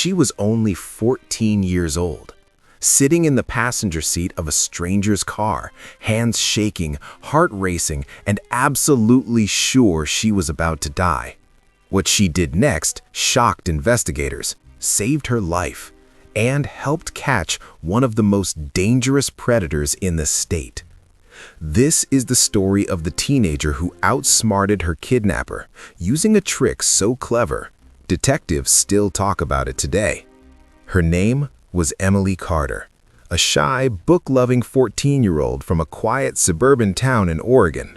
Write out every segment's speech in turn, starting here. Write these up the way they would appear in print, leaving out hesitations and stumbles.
She was only 14 years old, sitting in the passenger seat of a stranger's car, hands shaking, heart racing, and absolutely sure she was about to die. What she did next shocked investigators, saved her life, and helped catch one of the most dangerous predators in the state. This is the story of the teenager who outsmarted her kidnapper, using a trick so clever, detectives still talk about it today. Her name was Emily Carter, a shy, book-loving 14-year-old from a quiet suburban town in Oregon.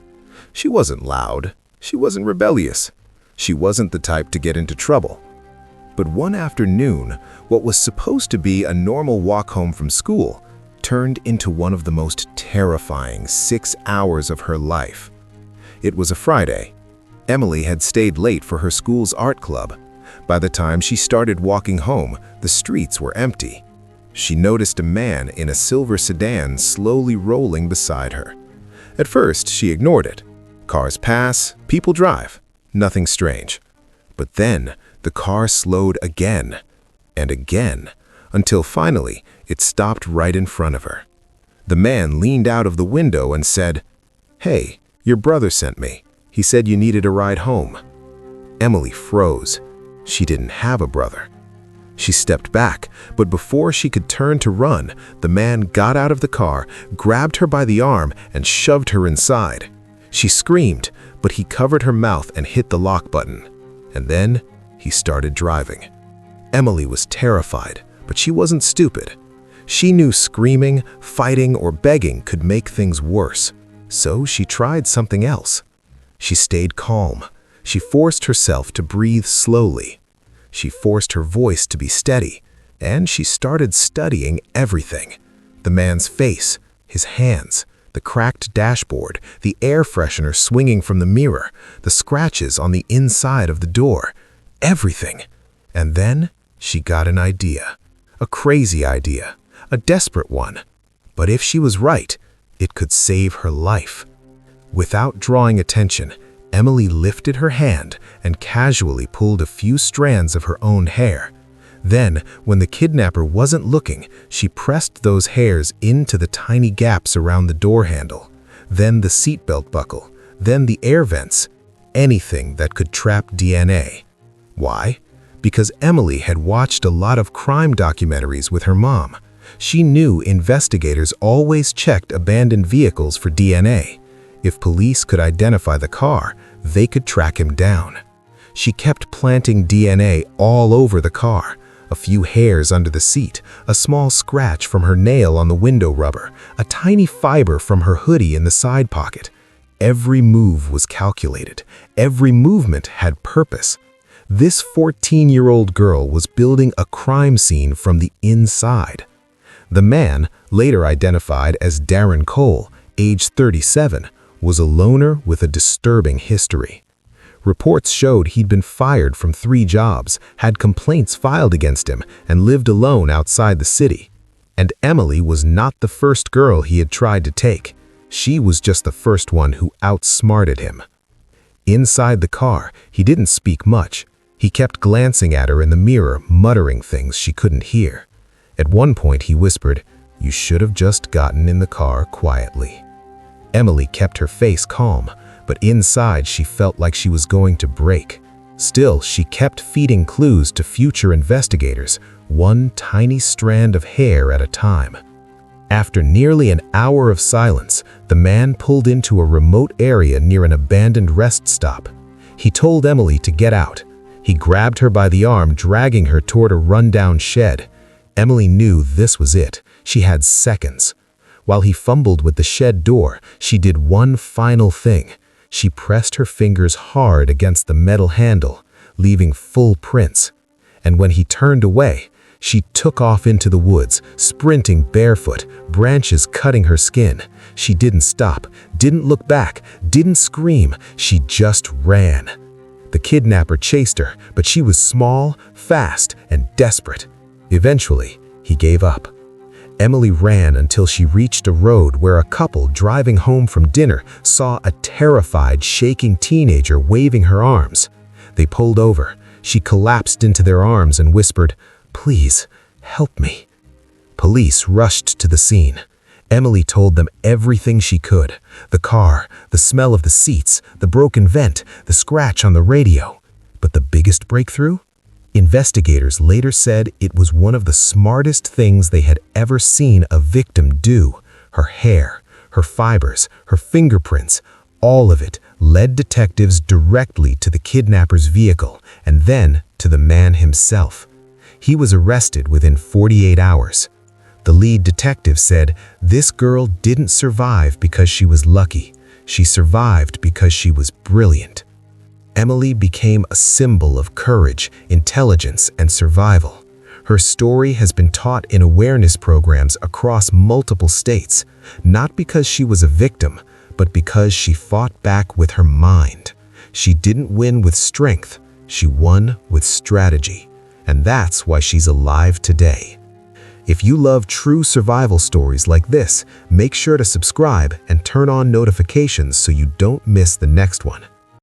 She wasn't loud, she wasn't rebellious, she wasn't the type to get into trouble. But one afternoon, what was supposed to be a normal walk home from school turned into one of the most terrifying 6 hours of her life. It was a Friday. Emily had stayed late for her school's art club. By the time she started walking home, the streets were empty. She noticed a man in a silver sedan slowly rolling beside her. At first, she ignored it. Cars pass, people drive. Nothing strange. But then, the car slowed again and again, until finally it stopped right in front of her. The man leaned out of the window and said, "Hey, your brother sent me. He said you needed a ride home." Emily froze. She didn't have a brother. She stepped back, but before she could turn to run, the man got out of the car, grabbed her by the arm, and shoved her inside. She screamed, but he covered her mouth and hit the lock button. And then he started driving. Emily was terrified, but she wasn't stupid. She knew screaming, fighting, or begging could make things worse, so she tried something else. She stayed calm. She forced herself to breathe slowly. She forced her voice to be steady, and she started studying everything. The man's face, his hands, the cracked dashboard, the air freshener swinging from the mirror, the scratches on the inside of the door, everything. And then she got an idea. A crazy idea, a desperate one. But if she was right, it could save her life. Without drawing attention, Emily lifted her hand and casually pulled a few strands of her own hair. Then, when the kidnapper wasn't looking, she pressed those hairs into the tiny gaps around the door handle, then the seatbelt buckle, then the air vents, anything that could trap DNA. Why? Because Emily had watched a lot of crime documentaries with her mom. She knew investigators always checked abandoned vehicles for DNA. If police could identify the car, they could track him down. She kept planting DNA all over the car. A few hairs under the seat, a small scratch from her nail on the window rubber, a tiny fiber from her hoodie in the side pocket. Every move was calculated. Every movement had purpose. This 14-year-old girl was building a crime scene from the inside. The man, later identified as Darren Cole, age 37, was a loner with a disturbing history. Reports showed he'd been fired from 3 jobs, had complaints filed against him, and lived alone outside the city. And Emily was not the first girl he had tried to take. She was just the first one who outsmarted him. Inside the car, he didn't speak much. He kept glancing at her in the mirror, muttering things she couldn't hear. At one point, he whispered, "You should have just gotten in the car quietly." Emily kept her face calm, but inside she felt like she was going to break. Still, she kept feeding clues to future investigators, one tiny strand of hair at a time. After nearly an hour of silence, the man pulled into a remote area near an abandoned rest stop. He told Emily to get out. He grabbed her by the arm, dragging her toward a rundown shed. Emily knew this was it. She had seconds. While he fumbled with the shed door, she did one final thing. She pressed her fingers hard against the metal handle, leaving full prints. And when he turned away, she took off into the woods, sprinting barefoot, branches cutting her skin. She didn't stop, didn't look back, didn't scream. She just ran. The kidnapper chased her, but she was small, fast, and desperate. Eventually, he gave up. Emily ran until she reached a road where a couple driving home from dinner saw a terrified, shaking teenager waving her arms. They pulled over. She collapsed into their arms and whispered, Please, help me." Police rushed to the scene. Emily told them everything she could: the car, the smell of the seats, the broken vent, the scratch on the radio. But the biggest breakthrough? Investigators later said it was one of the smartest things they had ever seen a victim do. Her hair, her fibers, her fingerprints, all of it led detectives directly to the kidnapper's vehicle and then to the man himself. He was arrested within 48 hours. The lead detective said this girl didn't survive because she was lucky. She survived because she was brilliant. Emily became a symbol of courage, intelligence, and survival. Her story has been taught in awareness programs across multiple states, not because she was a victim, but because she fought back with her mind. She didn't win with strength, she won with strategy. And that's why she's alive today. If you love true survival stories like this, make sure to subscribe and turn on notifications so you don't miss the next one.